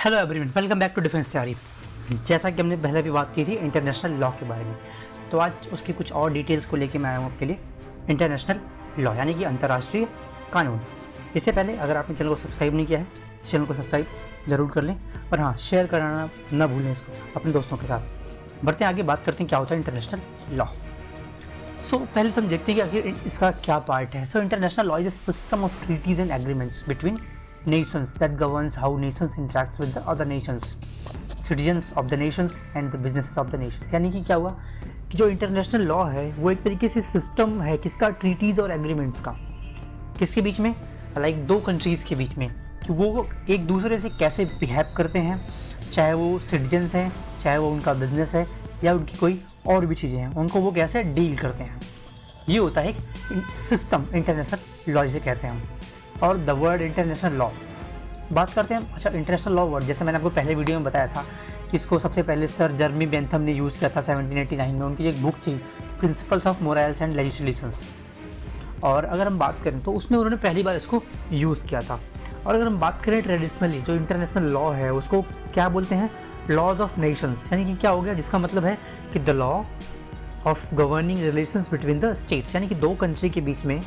Hello everyone, welcome back to defence तैयारी। जैसा कि हमने पहले भी बात की थी इंटरनेशनल लॉ के बारे में, तो आज उसकी कुछ और डिटेल्स को लेके मैं आया हूँ आपके लिए। इंटरनेशनल लॉ यानी कि अंतर्राष्ट्रीय कानून। इससे पहले अगर आपने चैनल को सब्सक्राइब नहीं किया है, चैनल को सब्सक्राइब जरूर कर लें और हाँ, शेयर कराना ना भूलें इसको अपने दोस्तों के साथ। बढ़ते हैं आगे, बात करते हैं क्या होता है इंटरनेशनल लॉ। पहले तो हम देखते हैं कि आखिर इसका क्या पार्ट है। International law is a system of treaties and agreements between nations that governs how nations interacts with the other nations, citizens of the nations and the businesses of the nations। यानी कि क्या हुआ कि जो international law है वो एक तरीके से सिस्टम है किसका, ट्रीटीज और एग्रीमेंट्स का। किसके बीच में? लाइक दो कंट्रीज के बीच में, कि वो एक दूसरे से कैसे बिहेव करते हैं, चाहे वो सिटीजन्स हैं, चाहे वो उनका बिजनेस है या उनकी कोई और भी चीज़ें हैं, उनको वो कैसे डील करते हैं। ये होता है एक सिस्टम, इंटरनेशनल लॉ जिसे कहते हैं हम। और द वर्ड इंटरनेशनल लॉ बात करते हैं। अच्छा, इंटरनेशनल लॉ वर्ड जैसे मैंने आपको पहले वीडियो में बताया था कि इसको सबसे पहले सर जर्मी बेंथम ने यूज़ किया था 1789 में। उनकी एक बुक थी principles of morals and legislations, और अगर हम बात करें तो उसमें उन्होंने पहली बार इसको यूज़ किया था। और अगर हम बात करें ट्रेडिशनली जो इंटरनेशनल लॉ है उसको क्या बोलते हैं? Laws of nations. यानी कि क्या हो गया, जिसका मतलब है कि the law of governing relations between the states, यानी कि दो कंट्री के बीच में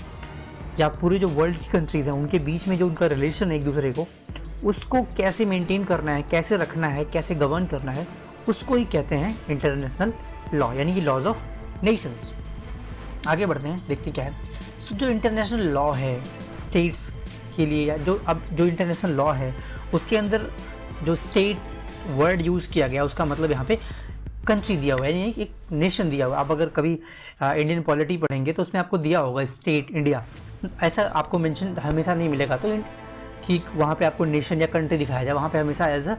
या पूरे जो वर्ल्ड की कंट्रीज़ हैं उनके बीच में जो उनका रिलेशन है एक दूसरे को, उसको कैसे मेंटेन करना है, कैसे रखना है, कैसे गवर्न करना है, उसको ही कहते हैं इंटरनेशनल लॉ, यानी कि लॉज ऑफ नेशंस। आगे बढ़ते हैं, देखते क्या है। तो जो इंटरनेशनल लॉ है स्टेट्स के लिए, या जो इंटरनेशनल लॉ है उसके अंदर जो स्टेट वर्ड यूज़ किया गया उसका मतलब यहाँ पे कंट्री दिया हुआ है, यानी एक नेशन दिया हुआ है। आप अगर कभी इंडियन पॉलिटी पढ़ेंगे तो उसमें आपको दिया होगा स्टेट इंडिया, ऐसा आपको मेंशन हमेशा नहीं मिलेगा तो कि वहाँ पे आपको नेशन या कंट्री दिखाया जाए, वहाँ पे हमेशा एज अ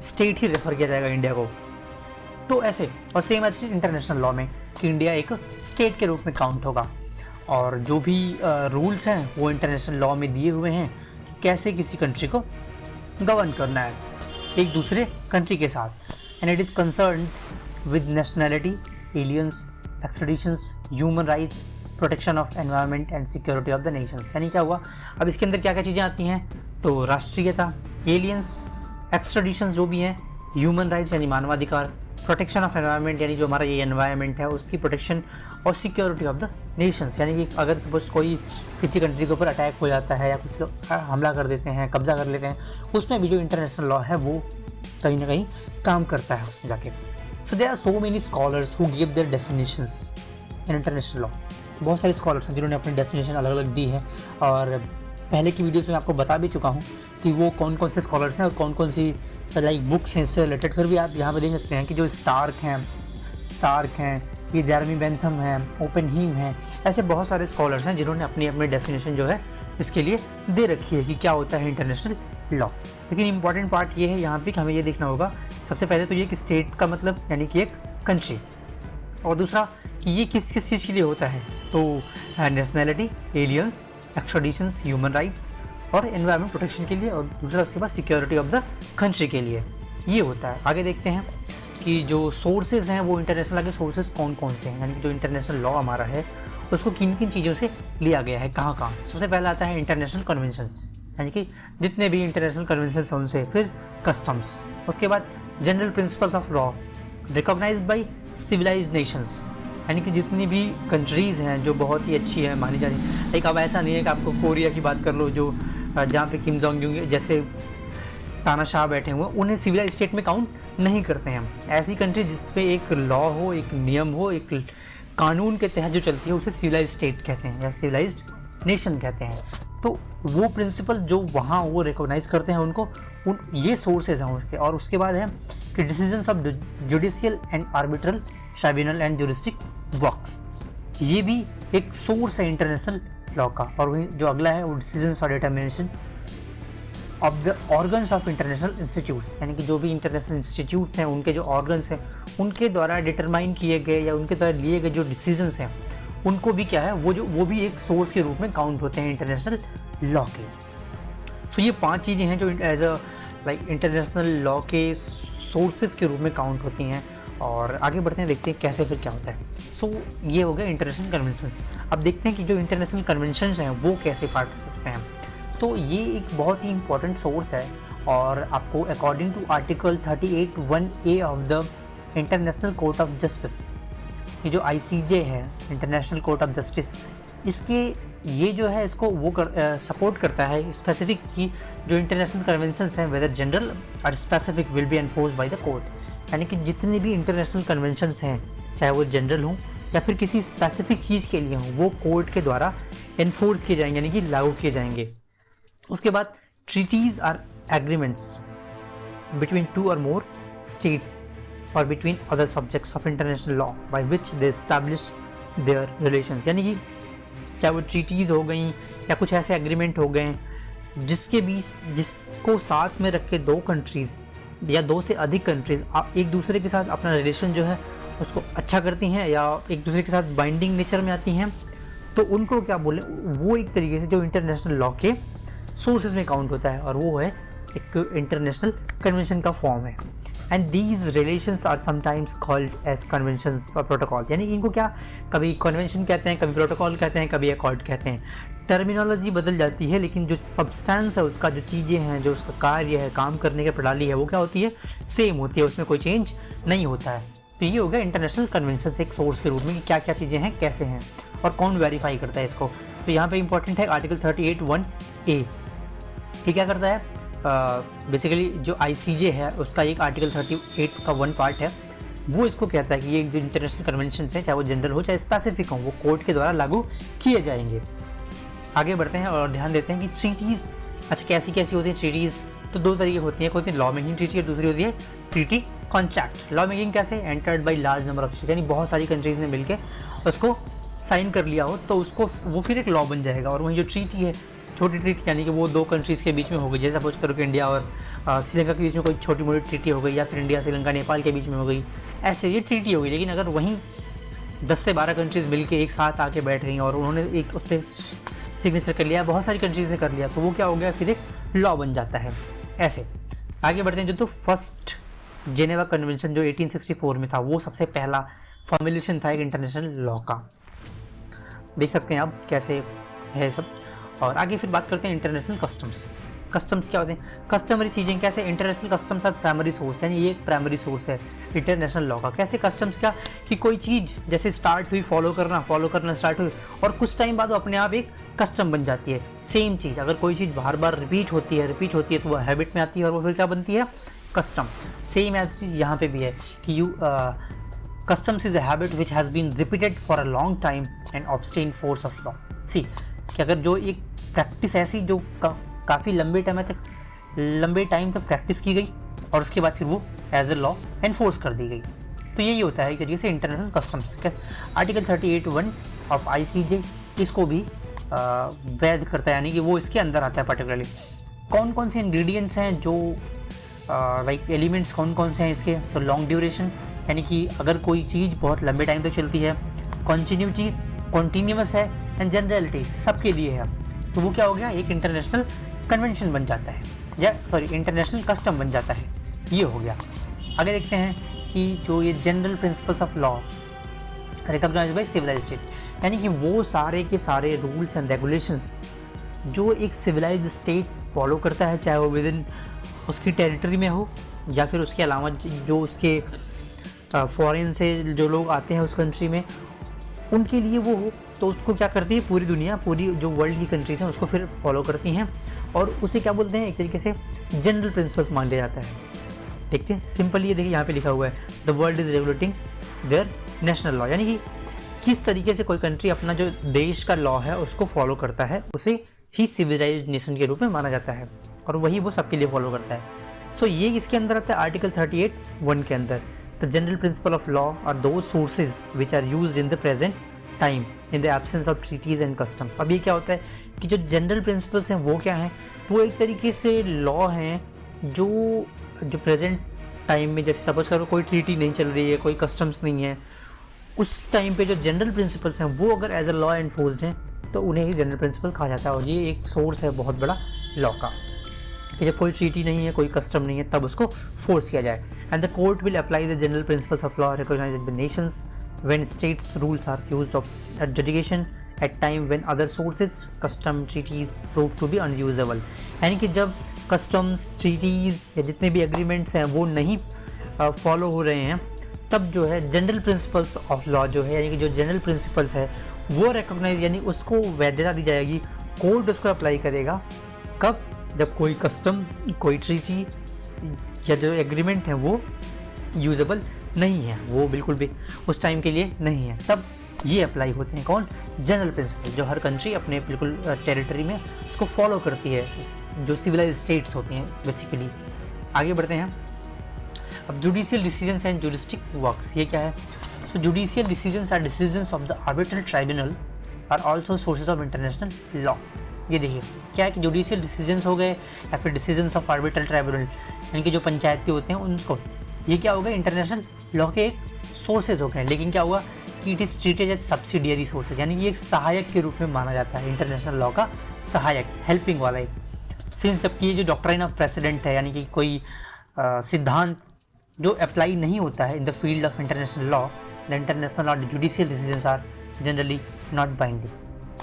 स्टेट ही रेफर किया जाएगा इंडिया को। तो ऐसे, और सेम एज इंटरनेशनल लॉ में कि इंडिया एक स्टेट के रूप में काउंट होगा, और जो भी रूल्स हैं वो इंटरनेशनल लॉ में दिए हुए हैं कि कैसे किसी कंट्री को गवर्न करना है एक दूसरे कंट्री के साथ। And it is concern with nationality, aliens, extraditions, human rights, protection of environment and security of the nation. यानी क्या हुआ, अब इसके अंदर क्या क्या चीज़ें आती हैं? तो राष्ट्रीयता, एलियंस, एक्सट्रेडिशंस जो भी हैं, ह्यूमन राइट्स यानी मानवाधिकार, प्रोटेक्शन ऑफ एनवायरनमेंट यानी जो हमारा ये एनवायरनमेंट है उसकी प्रोटेक्शन, और सिक्योरिटी ऑफ द नेशंस यानी कि अगर सपोज कोई किसी कंट्री के ऊपर अटैक हो जाता है या कुछ लोग हमला कर देते हैं, कब्जा कर लेते हैं, उसमें भी जो इंटरनेशनल लॉ है वो कहीं ना कहीं काम करता है उसमें जाके। So there are so many scholars who give their definitions in international law. बहुत सारे स्कॉलर्स हैं जिन्होंने अपनी डेफिनेशन अलग अलग दी है, और पहले की वीडियोस में आपको बता भी चुका हूँ कि वो कौन कौन से स्कॉलर्स हैं और कौन कौन सी लाइक बुक्स हैं इससे रिलेटेड। फिर भी आप यहाँ पे देख सकते हैं कि जो स्टार्क हैं, ये जेरेमी बेंथम हैं, ओपेनहीम हैं, ऐसे बहुत सारे स्कॉलर्स हैं जिन्होंने अपनी अपनी डेफिनेशन जो है इसके लिए दे रखी है कि क्या होता है इंटरनेशनल लॉ। लेकिन इंपॉर्टेंट पार्ट ये है यहाँ पे कि हमें ये देखना होगा सबसे पहले तो ये कि स्टेट का मतलब यानी कि एक कंट्री, और दूसरा कि ये किस किस चीज़ के लिए होता है। तो nationality, aliens, extraditions, human rights और एनवायरनमेंट प्रोटेक्शन के लिए, और दूसरा उसके बाद सिक्योरिटी ऑफ द कंट्री के लिए ये होता है। आगे देखते हैं कि जो सोर्सेज हैं वो इंटरनेशनल लॉ के सोर्सेज कौन कौन से हैं, यानी कि जो इंटरनेशनल लॉ हमारा है उसको किन किन चीज़ों से लिया गया है, कहाँ कहाँ। सबसे पहला आता है इंटरनेशनल कन्वेंशंस, यानी कि जितने भी इंटरनेशनल कन्वेंशंस हैं उनसे। फिर कस्टम्स, उसके बाद general principles of law recognised by civilised nations, यानी कि जितनी भी कंट्रीज़ हैं जो बहुत ही अच्छी है मानी जानी। लाइक अब ऐसा नहीं है कि आपको कोरिया की बात कर लो जो जहाँ पे किम जोंग यूंग जैसे तानाशाह बैठे हुए, उन्हें सिविलाइज स्टेट में काउंट नहीं करते हैं। ऐसी कंट्री जिसपे एक लॉ हो, एक नियम हो, एक कानून के तहत जो चलती है उसे सिविलाइज स्टेट कहते हैं या सिविलाइज्ड नेशन कहते हैं। तो वो प्रिंसिपल जो वहाँ वो रिकॉग्नाइज करते हैं उनको, ये सोर्सेज हैं उसके। और उसके बाद है कि decisions of judicial and arbitral tribunal and jurisdiction works, ये भी एक सोर्स है इंटरनेशनल लॉ का। और वही जो अगला है वो डिसीजंस और determination of the organs of international institutes, यानी कि जो भी इंटरनेशनल इंस्टीट्यूट्स हैं उनके जो ऑर्गन्स हैं उनके द्वारा डिटरमाइन किए गए या उनके द्वारा लिए गए जो डिसीजंस हैं उनको भी क्या है वो भी एक सोर्स के रूप में काउंट होते हैं इंटरनेशनल लॉ के। सो ये 5 चीज़ें हैं जो as a like international law के सोर्सेज के रूप में काउंट होती हैं। और आगे बढ़ते हैं, देखते हैं कैसे फिर क्या होता है। ये हो गया इंटरनेशनल कन्वेंशन। अब देखते हैं कि जो इंटरनेशनल कन्वेंशन हैं वो कैसे पार्ट करते हैं। तो ये एक बहुत ही इंपॉर्टेंट सोर्स है और आपको according to article 38(1)(a of the international court of justice, ये जो ICJ है, इंटरनेशनल कोर्ट ऑफ जस्टिस, इसके ये जो है इसको वो सपोर्ट करता है स्पेसिफिक कि जो इंटरनेशनल कन्वेंशंस हैं वेदर जनरल और specific will be enforce by the court. यानी कि जितने भी इंटरनेशनल कन्वेंशंस हैं, चाहे वो जनरल हों या फिर किसी स्पेसिफिक चीज़ के लिए हों, वो कोर्ट के द्वारा एनफोर्स किए जाएंगे, यानी कि लागू किए जाएंगे। उसके बाद treaties are agreements between 2 or more states or between other subjects of international law by which they establish their relations। यानी कि चाहे वो ट्रीटीज हो गई या कुछ ऐसे एग्रीमेंट हो गए जिसके बीच जिसको साथ में रख के 2 कंट्रीज या 2 से अधिक कंट्रीज एक दूसरे के साथ अपना रिलेशन जो है उसको अच्छा करती हैं या एक दूसरे के साथ बाइंडिंग नेचर में आती हैं, तो उनको क्या बोले, वो एक तरीके से जो इंटरनेशनल लॉ के सोर्सेज में काउंट होता है और वो है एक इंटरनेशनल कन्वेंशन का फॉर्म है। And these relations are sometimes called as conventions और प्रोटोकॉल। यानी कि इनको क्या कभी कन्वेंशन कहते हैं, कभी प्रोटोकॉल कहते हैं, कभी अकॉर्ड कहते हैं। टर्मिनोलॉजी बदल जाती है लेकिन जो सब्सटेंस है उसका, जो चीज़ें हैं, जो उसका कार्य है, काम करने की प्रणाली है, वो क्या होती है, सेम होती है, उसमें कोई चेंज नहीं होता है। तो ये हो गया इंटरनेशनल कन्वेंशन एक सोर्स के रूप में कि क्या क्या चीज़ें हैं, कैसे हैं और कौन वेरीफाई करता है इसको। तो यहाँ पे इंपॉर्टेंट है आर्टिकल 38(1)(a। ये क्या करता है, बेसिकली जो ICJ है उसका एक आर्टिकल 38 का 1 पार्ट है, वो इसको कहता है कि ये जो इंटरनेशनल कन्वेंशन है, चाहे वो जनरल हो चाहे स्पेसिफिक हो, वो कोर्ट के द्वारा लागू किए जाएंगे। आगे बढ़ते हैं और ध्यान देते हैं कि ट्रीटीज़, अच्छा कैसी कैसी होती है ट्रीटीज़। तो 2 तरीके होती हैं, एक होती है लॉ मेकिंग ट्रीटी और दूसरी होती है ट्रीटी कॉन्ट्रैक्ट। लॉ मेकिंग कैसे, entered by large number of state, यानी बहुत सारी कंट्रीज़ ने मिलकर उसको साइन कर लिया हो तो उसको वो फिर एक लॉ बन जाएगा। और वहीं जो ट्रीटी है, छोटी ट्रीटी, यानी कि वो 2 कंट्रीज़ के बीच में हो गई, जैसे सपोज करो कि इंडिया और श्रीलंका के बीच में कोई छोटी मोटी ट्रीटी हो गई, या फिर इंडिया श्रीलंका नेपाल के बीच में हो गई, ऐसे ये ट्रीटी हो गई। लेकिन अगर वहीं 10 से 12 कंट्रीज़ मिलके एक साथ आके बैठ गई और उन्होंने एक उस पर सिग्नेचर कर लिया, बहुत सारी कंट्रीज़ ने कर लिया, तो वो क्या हो गया, फिर एक लॉ बन जाता है। ऐसे आगे बढ़ते हैं। जो तो फर्स्ट जेनेवा कन्वेंशन जो 1864 में था, वो सबसे पहला फॉर्मुलेशन था एक इंटरनेशनल लॉ का। देख सकते हैं आप कैसे है सब। और आगे फिर बात करते हैं इंटरनेशनल कस्टम्स। कस्टम्स क्या होते हैं, कस्टमरी चीज़ें कैसे। International customs are primary source, यानी ये एक प्राइमरी सोर्स है इंटरनेशनल लॉ का। कैसे कस्टम्स, क्या कि कोई चीज़ जैसे स्टार्ट हुई, फॉलो करना स्टार्ट हुई और कुछ टाइम बाद वो अपने आप एक कस्टम बन जाती है। सेम चीज़ अगर कोई चीज़ बार बार रिपीट होती है तो वो हैबिट में आती है और वो फिर क्या बनती है, कस्टम। सेम एज चीज़ यहाँ पे भी है कि customs is a habit which has been repeated for a long time and obtain force of law। सी कि अगर जो एक प्रैक्टिस ऐसी जो काफ़ी लंबे टाइम तक प्रैक्टिस की गई और उसके बाद फिर वो एज ए लॉ एनफोर्स कर दी गई, तो यही होता है कि जैसे international customs. Article 38(1) of ICJ इसको भी वैध करता है, यानी कि वो इसके अंदर आता है। पर्टिकुलरली कौन कौन से इंग्रेडिएंट्स हैं जो लाइक एलिमेंट्स कौन कौन से हैं इसके। तो लॉन्ग ड्यूरेशन, यानी कि अगर कोई चीज़ बहुत लंबे टाइम तक चलती है, कॉन्टीन्यूअस है, एंड जनरलिटी सबके लिए है, तो वो क्या हो गया, एक इंटरनेशनल कन्वेंशन बन जाता है, या इंटरनेशनल कस्टम बन जाता है। ये हो गया। आगे देखते हैं कि जो ये general principles of law recognised by civilised state, यानी कि वो सारे के सारे रूल्स एंड रेगुलेशंस जो एक सिविलाइज्ड स्टेट फॉलो करता है, चाहे वो विद इन उसकी टेरिटरी में हो या फिर उसके अलावा जो उसके फॉरेन से जो लोग आते हैं उस कंट्री में, उनके लिए वो हो, तो उसको क्या करती है पूरी दुनिया, पूरी जो वर्ल्ड की कंट्रीज हैं उसको फिर फॉलो करती हैं और उसे क्या बोलते हैं, एक तरीके से जनरल प्रिंसिपल्स मान लिया जाता है। देखते हैं सिंपल, ये देखिए यहाँ पे लिखा हुआ है the world is regulating there national law, यानी कि किस तरीके से कोई कंट्री अपना जो देश का लॉ है उसको फॉलो करता है, उसे ही सिविलाइज्ड नेशन के रूप में माना जाता है और वही वो सबके लिए फॉलो करता है। सो ये इसके अंदर आता है आर्टिकल 38(1) के अंदर। The general principle of law are those sources which are used in the present time in the absence of treaties and custom. अब ये क्या होता है कि जो जनरल प्रिंसिपल्स हैं वो क्या हैं, तो वो एक तरीके से लॉ हैं जो प्रेजेंट टाइम में, जैसे सपोज करो कोई ट्रीटी नहीं चल रही है, कोई कस्टम्स नहीं है, उस टाइम पे जो जनरल प्रिंसिपल्स हैं वो अगर एज अ लॉ एनफोर्स्ड हैं तो उन्हें ही जनरल प्रिंसिपल कहा जाता है। और ये एक सोर्स है बहुत बड़ा लॉ का कि जब कोई ट्रीटी नहीं है, कोई कस्टम नहीं है, तब उसको फोर्स किया जाए। And the court will apply the general principles of law recognised by nations when states rules are used of adjudication at time when other sources custom treaties prove to be unusable. यानी कि जब customs, treaties या जितने भी agreements हैं वो नहीं follow हो रहे हैं, तब जो है जनरल प्रिंसिपल्स ऑफ लॉ जो है, यानी कि जो जनरल प्रिंसिपल्स है वो रिकॉग्नाइज, यानी उसको वैधता दी जाएगी, कोर्ट उसको अप्लाई करेगा। कब? जब कोई कस्टम, कोई ट्रीटी या जो एग्रीमेंट है वो यूजेबल नहीं है, वो बिल्कुल भी उस टाइम के लिए नहीं है, तब ये अप्लाई होते हैं। कौन? जनरल प्रिंसिपल, जो हर कंट्री अपने बिल्कुल टेरिटरी में उसको फॉलो करती है, जो सिविलाइज स्टेट्स होती हैं बेसिकली। आगे बढ़ते हैं। अब judicial decisions and juristic works, ये क्या है? So judicial decisions are decisions of the arbitral tribunal are also sources of international law. ये देखिए क्या है कि जुडिशियल डिसीजंस हो गए या फिर डिसीजंस ऑफ आर्बिट्रल ट्राइब्यूनल, यानी कि जो पंचायत के होते हैं उनको, ये क्या हो गए? इंटरनेशनल लॉ के एक सोर्सेज हो गए। लेकिन क्या हुआ कि it is treated as subsidiary sources, यानी कि एक सहायक के रूप में माना जाता है, इंटरनेशनल लॉ का सहायक, हेल्पिंग वाला एक। सिंस जबकि ये जो डॉक्ट्राइन ऑफ प्रेसिडेंट है, यानी कि कोई सिद्धांत जो अप्लाई नहीं होता है in the field of international law, the international law judicial decisions are generally not binding.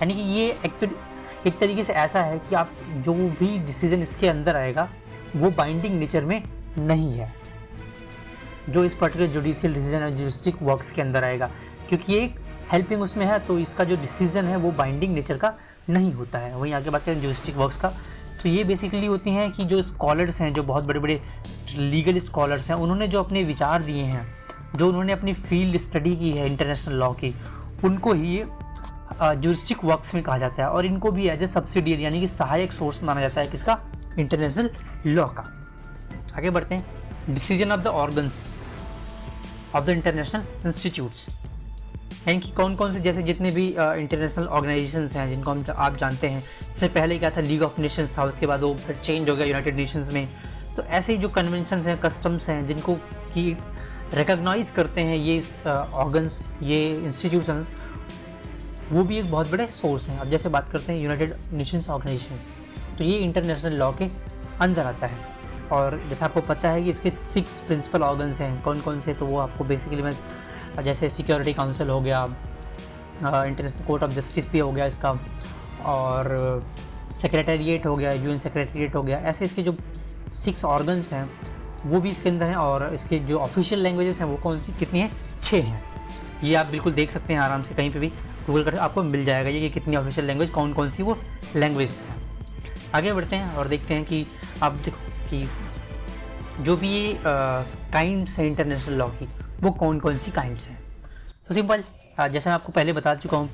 यानी कि ये एक तरीके से ऐसा है कि आप जो भी डिसीजन इसके अंदर आएगा वो बाइंडिंग नेचर में नहीं है, जो इस पर्टिकुलर जुडिशियल डिसीजन और ज्यूरिस्टिक वर्क्स के अंदर आएगा, क्योंकि एक हेल्पिंग उसमें है, तो इसका जो डिसीजन है वो बाइंडिंग नेचर का नहीं होता है। वहीं आगे बात करें ज्यूरिस्टिक वर्क्स का, तो ये बेसिकली होती हैं कि जो स्कॉलर्स हैं, जो बहुत बड़े बड़े लीगल स्कॉलर्स हैं, उन्होंने जो अपने विचार दिए हैं, जो उन्होंने अपनी फील्ड स्टडी की है इंटरनेशनल लॉ की, उनको ही ज्यूरिस्टिक वर्क्स में कहा जाता है, और इनको भी एज ए सब्सिडियरी, यानी कि सहायक सोर्स माना जाता है किसका? इंटरनेशनल लॉ का। आगे बढ़ते हैं। Decision of the organs of the international institutes, यानी कि कौन कौन से, जैसे जितने भी इंटरनेशनल ऑर्गेनाइजेशंस हैं जिनको आप जानते हैं, इससे पहले क्या था? लीग ऑफ नेशंस था, उसके बाद वो चेंज हो गया यूनाइटेड नेशंस में। तो ऐसे ही जो कन्वेंशंस हैं, कस्टम्स हैं, जिनको कि रिकॉग्नाइज करते हैं ये ऑर्गन्स, ये इंस्टीट्यूशंस, वो भी एक बहुत बड़े सोर्स हैं। अब जैसे बात करते हैं यूनाइटेड नेशंस ऑर्गेनाइजेशन, तो ये इंटरनेशनल लॉ के अंदर आता है, और जैसा आपको पता है कि इसके 6 प्रिंसिपल ऑर्गन्स हैं। कौन कौन से? तो वो आपको बेसिकली मैं, जैसे सिक्योरिटी काउंसिल हो गया, इंटरनेशनल कोर्ट ऑफ जस्टिस भी हो गया इसका, और सेक्रेटेरिएट हो गया, यूएन सेक्रेटेरिएट हो गया, ऐसे इसके जो 6 ऑर्गन्स हैं वो भी इसके अंदर हैं। और इसके जो ऑफिशियल लैंग्वेजेस हैं वो कौन सी, कितनी हैं? 6 हैं। ये आप बिल्कुल देख सकते हैं आराम से, कहीं पे भी गूगल कर आपको मिल जाएगा ये कि कितनी ऑफिशियल लैंग्वेज, कौन कौन सी वो लैंग्वेज हैं। आगे बढ़ते हैं और देखते हैं कि आप देखो कि जो भी ये काइंड्स हैं इंटरनेशनल लॉ की, वो कौन कौन सी काइंड्स हैं। तो सिंपल, जैसे मैं आपको पहले बता चुका हूँ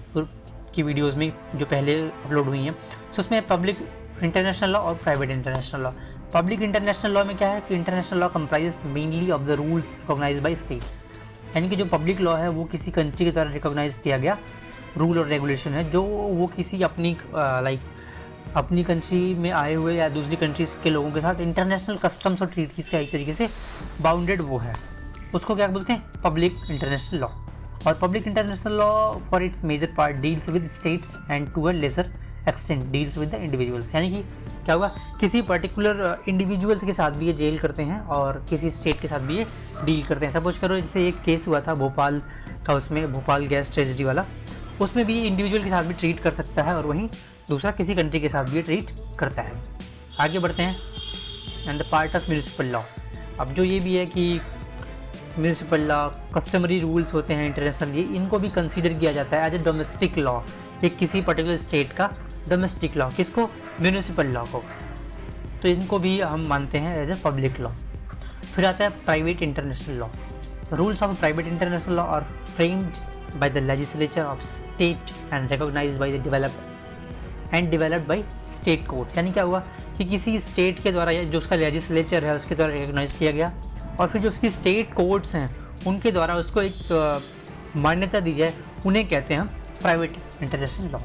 कि वीडियोज़ में जो पहले अपलोड हुई हैं, तो उसमें पब्लिक इंटरनेशनल लॉ और private international law. Public international law में क्या है कि international law comprise mainly of the rules recognised by states, यानी कि जो पब्लिक लॉ है वो किसी कंट्री के द्वारा रिकॉग्नाइज किया गया रूल और रेगुलेशन है, जो वो किसी अपनी कंट्री में आए हुए या दूसरी कंट्रीज़ के लोगों के साथ इंटरनेशनल कस्टम्स और ट्रीटीज़ का एक तरीके से बाउंडेड वो है, उसको क्या बोलते हैं? Public international law. और public international law for its major part deals with states and to a lesser extent deals with the individuals, यानी कि क्या होगा, किसी पर्टिकुलर इंडिविजुअल्स के साथ भी ये जेल करते हैं और किसी स्टेट के साथ भी ये डील करते हैं। सपोज करो जैसे एक केस हुआ था भोपाल का, उसमें भोपाल गैस ट्रेजेडी वाला, उसमें भी इंडिविजुअल के साथ भी ट्रीट कर सकता है और वहीं दूसरा किसी कंट्री के साथ भी ट्रीट करता है। आगे बढ़ते हैं। And the part of municipal law, अब जो ये भी है कि म्यूनिसिपल लॉ, कस्टमरी रूल्स होते हैं इंटरनेशनल, ये इनको भी कंसीडर किया जाता है एज ए डोमेस्टिक लॉ, एक किसी पर्टिकुलर स्टेट का डोमेस्टिक लॉ, किसको? म्यूनिसिपल लॉ को, तो इनको भी हम मानते हैं एज ए पब्लिक लॉ। फिर आता है private international law. Rules of private international law are framed by the legislature of state and recognised by the developed by state courts, यानी क्या हुआ कि किसी स्टेट के द्वारा, या जो उसका लेजिस्लेचर है उसके द्वारा रिकॉग्नाइज किया गया, और फिर जो उसकी स्टेट कोर्ट्स हैं उनके द्वारा उसको एक मान्यता दी जाए, उन्हें कहते हैं हम प्राइवेट इंटरनेशनल लॉ।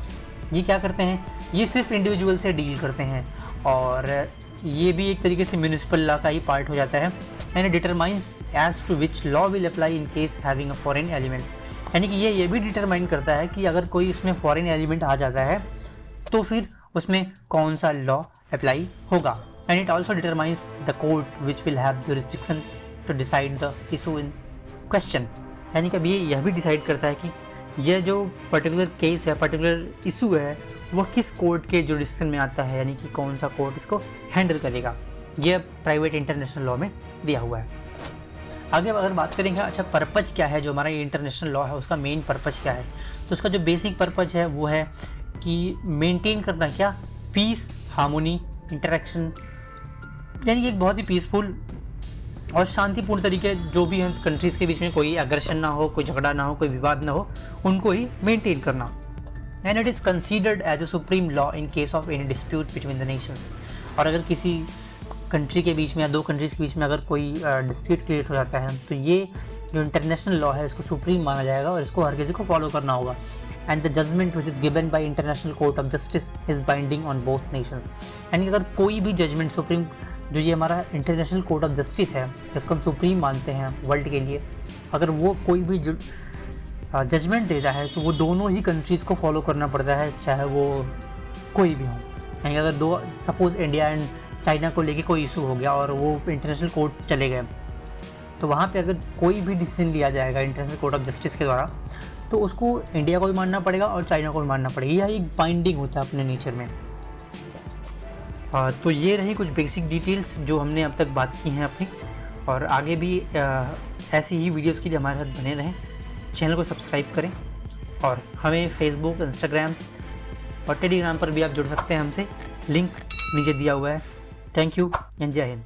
ये क्या करते हैं? ये सिर्फ इंडिविजुअल से डील करते हैं, और ये भी एक तरीके से म्यूनिसिपल लॉ का ही पार्ट हो जाता है। And determines as to which law will apply in case having a foreign element, यानी कि ये भी डिटरमाइन करता है कि अगर कोई इसमें फॉरेन एलिमेंट आ जाता है तो फिर उसमें कौन सा लॉ अप्लाई होगा। And it also determines the court which will have jurisdiction to decide the issue in question, यानी कि अब ये यह भी डिसाइड करता है कि यह जो पर्टिकुलर केस है, पर्टिकुलर इशू है, वह किस कोर्ट के जुरिडिक्शन में आता है, यानी कि कौन सा कोर्ट इसको हैंडल करेगा, यह प्राइवेट इंटरनेशनल लॉ में दिया हुआ है। आगे अगर बात करेंगे अच्छा पर्पज़ क्या है, जो हमारा ये इंटरनेशनल लॉ है उसका मेन पर्पज़ क्या है, तो उसका जो बेसिक पर्पज़ है वो है कि मेंटेन करना क्या, पीस, हार्मोनी, इंटरेक्शन, यानी कि एक बहुत ही पीसफुल और शांतिपूर्ण तरीके जो भी हैं कंट्रीज़ के बीच में कोई एग्रेशन ना हो, कोई झगड़ा ना हो, कोई विवाद ना हो, उनको ही मेंटेन करना। And it is considered as a supreme law in case of any dispute between the nations. और अगर किसी कंट्री के बीच में या दो कंट्रीज़ के बीच में अगर कोई डिस्प्यूट क्रिएट हो जाता है तो ये जो इंटरनेशनल लॉ है इसको सुप्रीम माना जाएगा और इसको हर किसी को फॉलो करना होगा। And the judgment which is given by international court of justice is binding on both nations. यानी कि अगर कोई भी जजमेंट सुप्रीम, जो ये हमारा इंटरनेशनल कोर्ट ऑफ जस्टिस है जिसको हम सुप्रीम मानते हैं वर्ल्ड के लिए, अगर वो कोई भी जजमेंट देता है तो वो दोनों ही कंट्रीज़ को फॉलो करना पड़ता है, चाहे वो कोई भी हो। यानी अगर दो, सपोज़ इंडिया एंड चाइना को लेके कोई इशू हो गया और वो इंटरनेशनल कोर्ट चले गए, तो वहाँ पे अगर कोई भी डिसीजन लिया जाएगा इंटरनेशनल कोर्ट ऑफ जस्टिस के द्वारा तो उसको इंडिया को भी मानना पड़ेगा और चाइना को भी मानना पड़ेगा। यह एक बाइंडिंग होता है अपने नेचर में। तो ये रही कुछ बेसिक डिटेल्स जो हमने अब तक बात की हैं अपनी, और आगे भी ऐसी ही वीडियोस के लिए हमारे साथ बने रहें। चैनल को सब्सक्राइब करें और हमें फेसबुक, इंस्टाग्राम और टेलीग्राम पर भी आप जुड़ सकते हैं हमसे, लिंक नीचे दिया हुआ है। थैंक यू एंड जय हिंद।